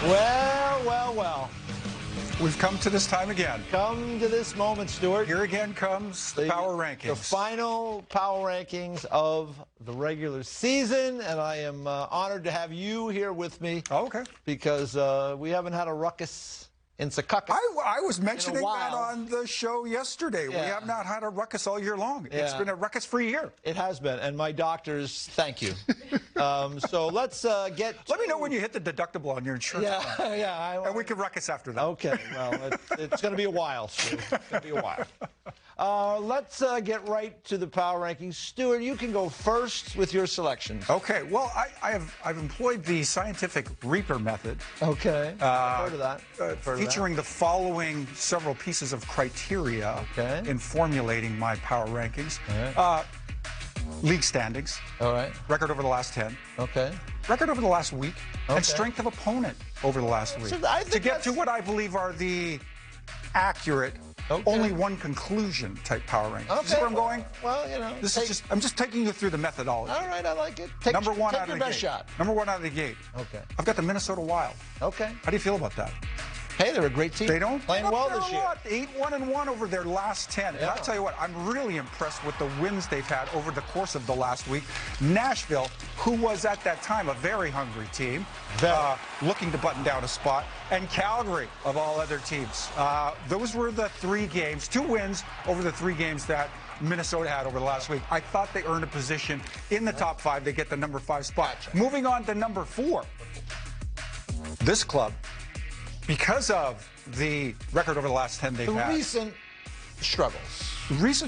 Well, well, well. We've come to this time again. Come to this moment, Stuart. Here again comes the power rankings. The final power rankings of the regular season, and I am honored to have you here with me. Oh, okay. Because we haven't had a ruckus in Secaucus. I was mentioning that on the show yesterday. Yeah. We have not had a ruckus all year long. Yeah. It's been a ruckus-free year. It has been, and my doctors thank you. So let's get. Let me know when you hit the deductible on your insurance. Yeah, yeah. And we can ruckus after that. Okay. Well, it's going to be a while. Stu. It's going to be a while. Let's get right to the power rankings. Stuart, you can go first with your selections. Okay. Well, I've employed the scientific Reaper method. Okay. I've heard of that. Featuring the following several pieces of criteria in formulating my power rankings. Right. League standings. All right. Record over the last 10. Okay. Record over the last week. Okay. And strength of opponent over the last week. So to get to what I believe are the accurate, only one conclusion type power rankings. Okay. See where I'm going? Well, you know. I'm just taking you through the methodology. All right, I like it. Number one out of the gate. Shot. Number one out of the gate. Okay. I've got the Minnesota Wild. Okay. How do you feel about that? Hey, they're a great team. They don't playing well this year. 8-1-1 over their last 10. Yeah. And I'll tell you what, I'm really impressed with the wins they've had over the course of the last week. Nashville, who was at that time a very hungry team, looking to button down a spot, and Calgary, of all other teams. Those were the 3 games, 2 wins over the 3 games that Minnesota had over the last week. I thought they earned a position in the top 5. They get the number 5 spot. Gotcha. Moving on to number 4. This club, because of the record over the last 10 they've had. Recent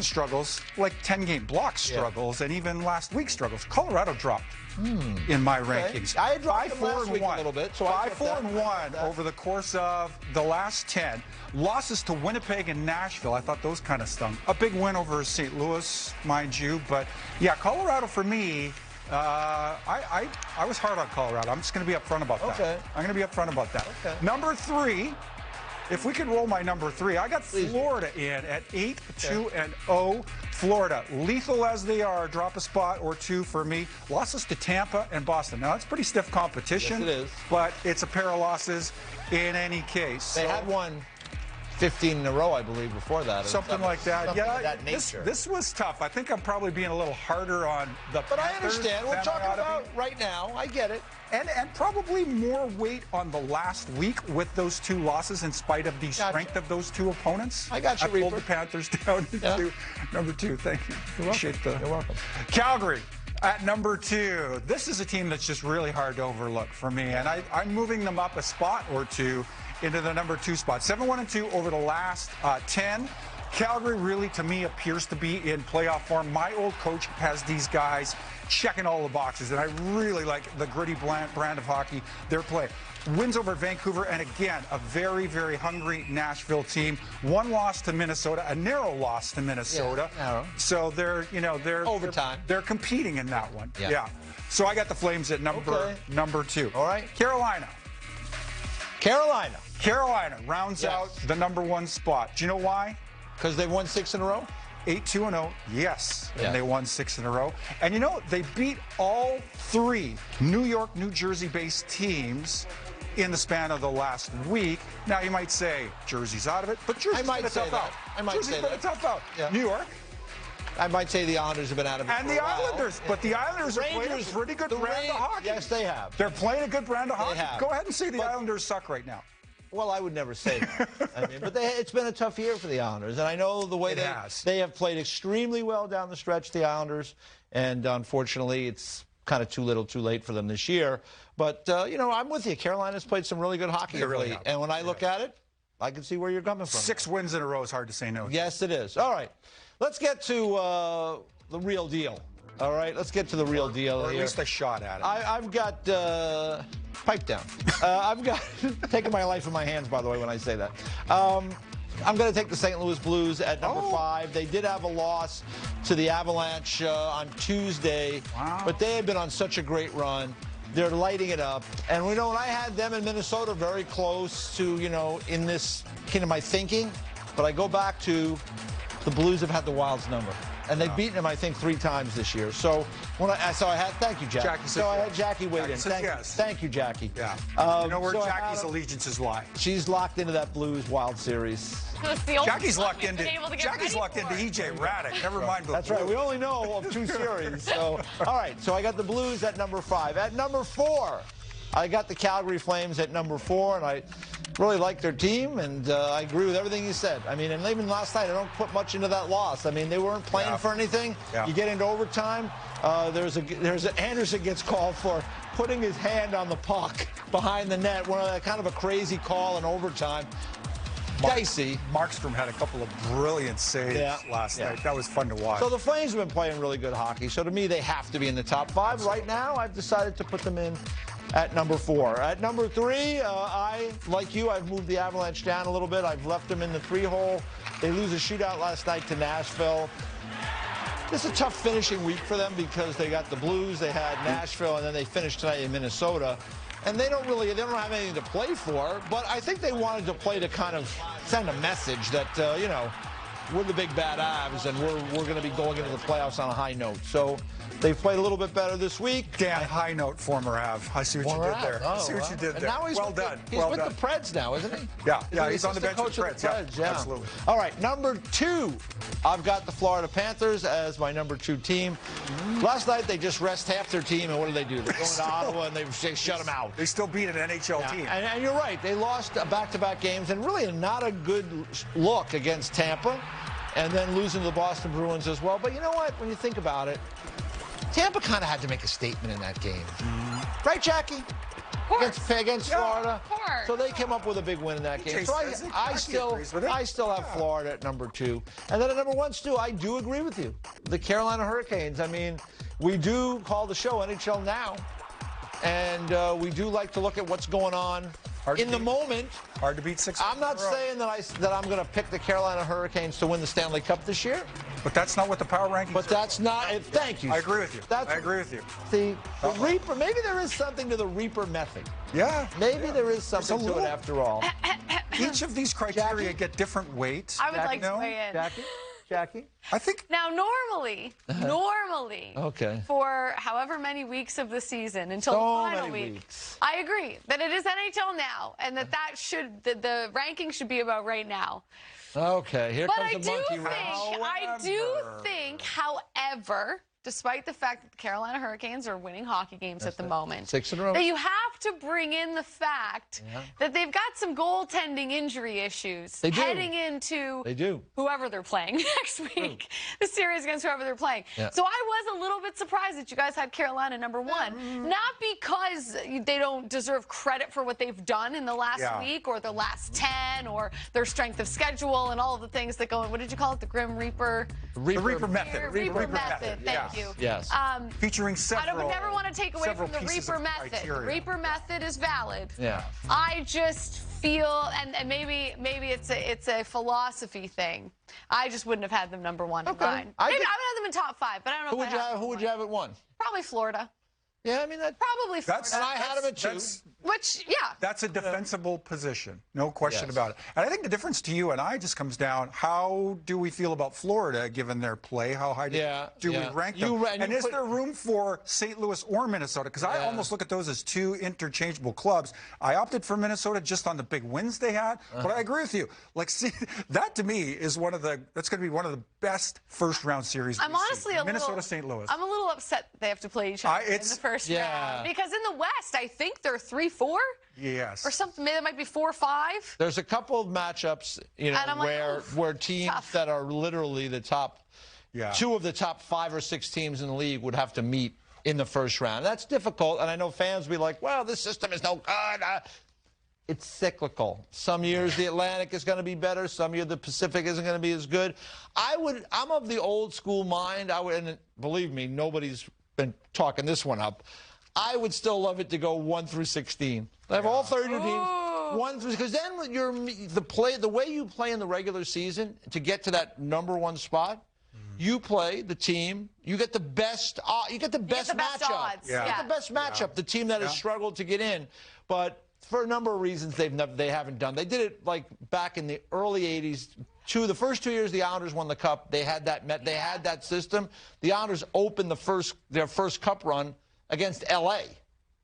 struggles, like 10-game block struggles, and even last week's struggles. Colorado dropped in my rankings. I had dropped them last week a little bit. So 5-4-1 over the course of the last 10. Losses to Winnipeg and Nashville, I thought those kind of stung. A big win over St. Louis, mind you. But, yeah, Colorado for me, I was hard on Colorado. I'm just going to be upfront about that. Okay. I'm going to be upfront about that. Okay. Number 3, if we could roll my number 3, I got Florida in at 8-2-0. Florida, lethal as they are, drop a spot or 2 for me. Losses to Tampa and Boston. Now, that's pretty stiff competition. Yes, it is. But it's a pair of losses in any case. They had won 15 in a row, I believe, before that. Something like that. Something Yeah, of that nature. This was tough. I think I'm probably being a little harder on the But Panthers I understand. We're talking about right now. I get it. And probably more weight on the last week with those 2 losses in spite of the strength of those 2 opponents. I got you, I pulled the Panthers down to number 2. Thank you. You're welcome. Calgary at number 2. This is a team that's just really hard to overlook for me, and I'm moving them up a spot or 2 into the number 2 spot. 7-1-2 over the last 10. Calgary really, to me, appears to be in playoff form. My old coach has these guys checking all the boxes, and I really like the gritty brand of hockey they're playing. Wins over Vancouver, and again, a very, very hungry Nashville team. 1 loss to Minnesota, a narrow loss to Minnesota. Yeah, narrow. So they're overtime. They're competing in that one. Yeah. So I got the Flames at number 2. All right. Carolina rounds out the number 1 spot. Do you know why? Because they've won 6 in a row? 8-2-0, yes. And they won 6 in a row. And you know, they beat all 3 New York, New Jersey-based teams in the span of the last week. Now, you might say, Jersey's out of it, but Jersey's been a tough out. Jersey's been a tough out. Yeah. New York. I might say the Islanders have been out of it and the Islanders, but the Islanders are playing a pretty good brand of hockey. Yes, they have. They're playing a good brand of hockey. Have. Go ahead and say the Islanders suck right now. Well, I would never say that. I mean, but it's been a tough year for the Islanders, and I know the way they have played extremely well down the stretch, the Islanders, and unfortunately, it's kind of too little, too late for them this year. But you know, I'm with you. Carolina's played some really good hockey lately, and when I look at it, I can see where you're coming from. 6 wins in a row is hard to say no to. Yes, it is. All right, let's get to the real deal. All right, let's get to the real deal or at here. least a shot at it. I've got pipe down. I've got taking my life in my hands, by the way, when I say that. I'm going to take the St. Louis Blues at number 5. They did have a loss to the Avalanche on Tuesday, but they have been on such a great run. They're lighting it up. And we know when I had them in Minnesota very close to, you know, in this kind of my thinking, but I go back to the Blues have had the Wild's number. And they've beaten him, I think, 3 times this year. So thank you, Jackie. So I had Jackie weigh in. Thank you, Jackie. Yeah. You know where Jackie's allegiances lie. She's locked into that Blues Wild Series. Jackie's locked into E.J. Hradek. Never mind. That's right. We only know of 2 series. So, all right. So I got the Blues at number 5. At number 4, I got the Calgary Flames at number 4, and I really like their team, and I agree with everything you said. I mean, and even last night, I don't put much into that loss. I mean, they weren't playing for anything. You get into overtime. Anderson gets called for putting his hand on the puck behind the net. Kind of a crazy call in overtime. Dicey. Markstrom had a couple of brilliant saves last night. That was fun to watch. So the Flames have been playing really good hockey. So to me, they have to be in the top 5. Right now, I've decided to put them in at number 4. At number 3, like you, I've moved the Avalanche down a little bit. I've left them in the 3-hole. They lose a shootout last night to Nashville. This is a tough finishing week for them because they got the Blues, they had Nashville, and then they finished tonight in Minnesota. And they don't have anything to play for, but I think they wanted to play to kind of send a message that, you know, we're the big bad Avs, and we're going to be going into the playoffs on a high note. So they've played a little bit better this week. Dan, high note, former Av. I see what you did there. I see what you did there. Now he's well done. He's with the Preds now, isn't he? Yeah, he's on the bench with the Preds. Yeah, absolutely. All right, number 2, I've got the Florida Panthers as my number 2 team. Last night they just rest half their team, and what do? They go into Ottawa and they shut them out. They still beat an NHL team. And you're right, they lost back-to-back games, and really not a good look against Tampa. And then losing to the Boston Bruins as well. But you know what? When you think about it, Tampa kind of had to make a statement in that game. Right, Jackie? Against Florida. So they came up with a big win in that game. So I still have Florida at number 2. And then at number 1, Stu, I do agree with you. The Carolina Hurricanes. I mean, we do call the show NHL Now. And we do like to look at what's going on in the moment. Hard to beat 6. I'm not saying that I'm going to pick the Carolina Hurricanes to win the Stanley Cup this year. But that's not what the power rankings But that's not it. Thank you. I agree with you. I agree with you. See, the Reaper, maybe there is something to the Reaper method. Yeah. Maybe there is something to it after all. Each of these criteria get different weights. I would like to weigh in. Jackie? I think. Now, normally, okay, for however many weeks of the season until the final week, I agree that it is NHL Now, and that the ranking should be about right now. Okay, here comes the monkey wrench. I do think, however, despite the fact that the Carolina Hurricanes are winning hockey games at the moment, 6 in a row, that you have to bring in the fact that they've got some goaltending injury issues heading into whoever they're playing next week, the series against whoever they're playing. So I was a little bit surprised that you guys had Carolina number 1, not because they don't deserve credit for what they've done in the last week or the last 10 or their strength of schedule and all of the things that go in. What did you call it? The Grim Reaper? The Reaper method. Reaper method. Thank you. Yes. Featuring several. I would never want to take away from the Reaper method. The Reaper method is valid. Yeah. I just feel, and maybe it's a philosophy thing. I just wouldn't have had them number 1 in mine. Maybe I would have them in top 5, but I don't know. Who would you have at 1? Probably Florida. Yeah, I mean that. Probably Florida. And I had him at 2. Which, that's a defensible position, no question about it. And I think the difference to you and I just comes down: how do we feel about Florida given their play? How high do we rank them? And is there room for St. Louis or Minnesota? Because I almost look at those as 2 interchangeable clubs. I opted for Minnesota just on the big wins they had, but I agree with you. Like, see, that to me is that's going to be one of the best first-round series. I'm honestly Minnesota, St. Louis. I'm a little upset they have to play each other in the first round, because in the West, I think they're 3-4. Yes. Or something. Maybe it might be 4-5. There's a couple of matchups, you know, where teams that are literally the top, 2 of the top 5 or 6 teams in the league would have to meet in the first round. That's difficult, and I know fans will be like, well, this system is no good. It's cyclical. Some years the Atlantic is going to be better. Some years the Pacific isn't going to be as good. I'm of the old school mind. And believe me, nobody's been talking this one up. I would still love it to go 1 through 16. I have all 32 teams, 1 through, because then the way you play in the regular season to get to that number 1 spot, you play the team. You get the best. You get the best matchup. Odds. You get the best matchup. The team that has struggled to get in, but for a number of reasons they haven't done. They did it like back in the early '80s. the first 2 years the Islanders won the Cup, they had that system. The Islanders opened their first Cup run against L.A.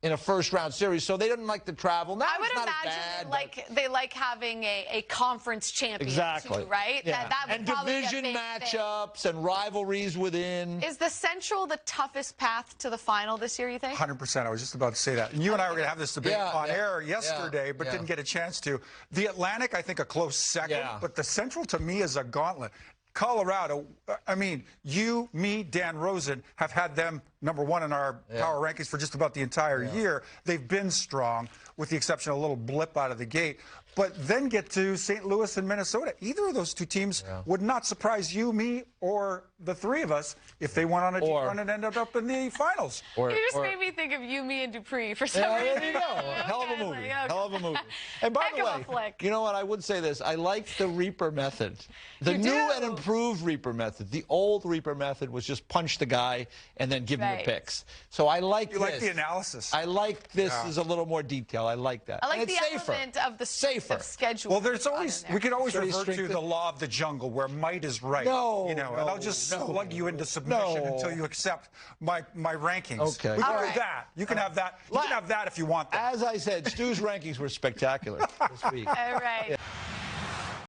in a first-round series, so they didn't like to travel. Now I would it's not imagine as bad, they like having a conference champion, exactly. too, right? Yeah. That would and probably division be a big matchups thing. and rivalries within. Is the Central the toughest path to the final this year, you think? 100%. I was just about to say that. And you and I were going to have this debate on air yesterday, but didn't get a chance to. The Atlantic, I think, a close second, but the Central, to me, is a gauntlet. Colorado, I mean, you, me, Dan Rosen have had them #1 in our power rankings for just about the entire year. They've been strong, with the exception of a little blip out of the gate. But then get to St. Louis and Minnesota. Either of those two teams would not surprise you, me, or the three of us if they went on a deep run and ended up in the finals. You just made me think of you, me, and Dupree for some reason. There you go. Hell of a movie. Like, okay. Hell of a movie. And by the way, you know what? I would say this. I like the Reaper method. The new and improved Reaper method. The old Reaper method was just punch the guy and then give him the picks. So I like this. You like the analysis. I like this is a little more detail. I like that. I like and the element of the schedule. Well, there's always we could always revert to the law of the jungle where might is right. No, you know, and I'll just slug you into submission until you accept my rankings. Okay. We can do that. You can have that. You can have that if you want that. As I said, Stu's rankings were spectacular this week. All right.